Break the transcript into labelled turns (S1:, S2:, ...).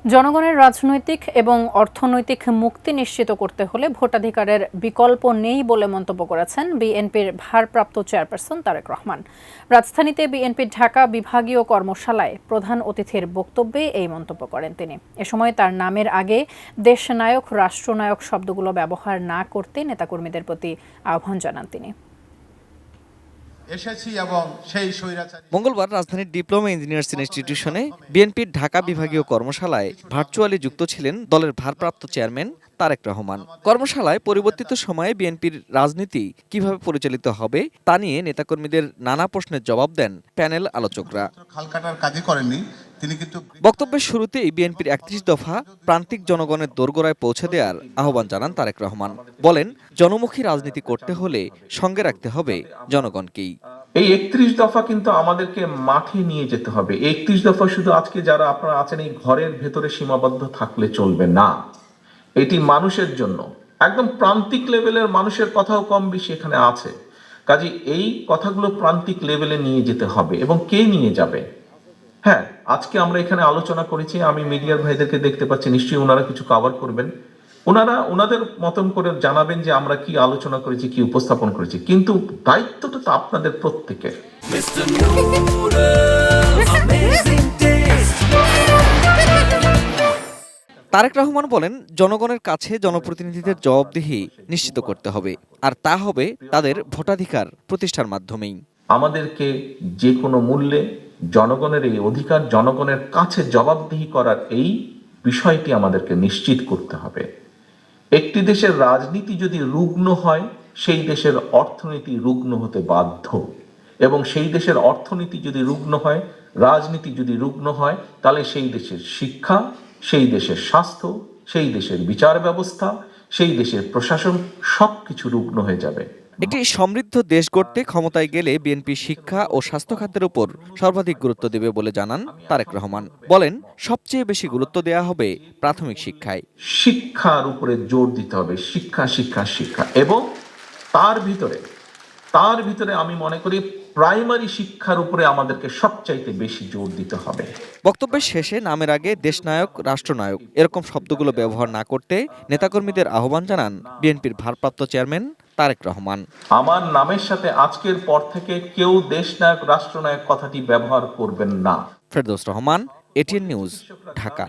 S1: জনগণের রাজনৈতিক এবং অর্থনৈতিক মুক্তি নিশ্চিত করতে হলে ভোটাধিকারের বিকল্প নেই বলে মন্তব্য করেছেন বিএনপির ভারপ্রাপ্ত চেয়ারপারসন তারেক রহমান। রাজধানীতে বিএনপির ঢাকা বিভাগীয় কর্মশালায় প্রধান অতিথির বক্তব্যে এই মন্তব্য করেন তিনি। এ সময় তার নামের আগে দেশনায়ক, রাষ্ট্রনায়ক শব্দগুলো ব্যবহার না করতে নেতাকর্মীদের প্রতি আহ্বান জানান তিনি।
S2: মঙ্গলবার রাজধানীর ডিপ্লোমা ইঞ্জিনিয়ার্স ইনস্টিটিউশনে বিএনপির ঢাকা বিভাগীয় কর্মশালায় ভার্চুয়ালি যুক্ত ছিলেন দলের ভারপ্রাপ্ত চেয়ারম্যান তারেক রহমান। কর্মশালায় পরিবর্তিত সময়ে বিএনপির রাজনীতি কিভাবে পরিচালিত হবে তা নিয়ে নেতাকর্মীদের নানা প্রশ্নের জবাব দেন প্যানেল আলোচকরা। বক্তব্যের শুরুতেই বিএনপির ৩১ দফা প্রান্তিক জনগণের দোরগোড়ায় পৌঁছে দেওয়ার আহ্বান জানান তারেক রহমান। বলেন, জনমুখী রাজনীতি করতে হলে সঙ্গে রাখতে হবে জনগণকেই।
S3: এই ৩১ দফা কিন্তু আমাদেরকে মাঠে নিয়ে যেতে হবে। ৩১ দফা শুধু আজকে যারা আপনারা আছেন এই ঘরের ভেতরে সীমাবদ্ধ থাকলে চলবে না। এটি মানুষের জন্য, একদম প্রান্তিক লেভেলের মানুষের কথাও কম বেশি এখানে আছে। কাজে এই কথাগুলো প্রান্তিক লেভেলে নিয়ে যেতে হবে। এবং কে নিয়ে যাবে? হ্যাঁ, আজকে আমরা এখানে আলোচনা করেছি, আমি মিডিয়ার ভাইদেরকে দেখতে পাচ্ছি, নিশ্চয়ই ওনারা কিছু কভার করবেন। ওনারা ওনাদের মতন করে জানাবেন যে আমরা কি আলোচনা করেছি, কি উপস্থাপন করেছি, কিন্তু দায়িত্বটা তো আপনাদের প্রত্যেকের।
S2: তারেক রহমান বলেন, জনগণের কাছে জনপ্রতিনিধিদের জবাবদিহি নিশ্চিত করতে হবে, আর তা হবে তাদের ভোটাধিকার প্রতিষ্ঠার মাধ্যমেই।
S3: আমাদেরকে যে কোনো মূল্যে জনগণের এই অধিকার, জনগণের কাছে জবাবদিহি করার এই বিষয়টি আমাদেরকে নিশ্চিত করতে হবে। একটি দেশের রাজনীতি যদি রুগ্ন হয়, সেই দেশের অর্থনীতি রুগ্ন হতে বাধ্য। এবং সেই দেশের অর্থনীতি যদি রুগ্ন হয়, রাজনীতি যদি রুগ্ন হয়, তাহলে সেই দেশের শিক্ষা, সেই দেশের স্বাস্থ্য, সেই দেশের বিচার ব্যবস্থা, সেই দেশের প্রশাসন সবকিছু রুগ্ন হয়ে যাবে।
S2: একটি সমৃদ্ধ দেশ গড়তে ক্ষমতায় গেলে বিএনপি শিক্ষা ও স্বাস্থ্য খাতের উপর সর্বাধিক গুরুত্ব দেবে বলে জানান তারেক রহমান। বলেন, সবচেয়ে বেশি গুরুত্ব দেওয়া হবে প্রাথমিক শিক্ষায়।
S3: শিক্ষার উপরে জোর দিতে হবে, শিক্ষা শিক্ষা শিক্ষা। এবং তার ভিতরে আমি মনে করি প্রাইমারি শিক্ষার উপরে আমাদেরকে সবচাইতে বেশি জোর দিতে হবে।
S2: বক্তব্যের শেষে নামের আগে দেশনায়ক, রাষ্ট্রনায়ক এরকম শব্দগুলো ব্যবহার না করতে নেতাকর্মীদের আহ্বান জানান বিএনপির ভারপ্রাপ্ত চেয়ারম্যান তারেক রহমান।
S3: আমার নামের সাথে আজকের পর থেকে কেউ দেশনায়ক, রাষ্ট্রনায়ক কথাটি ব্যবহার করবেন না।
S2: Ferdous Rahman, ATN news, Dhaka.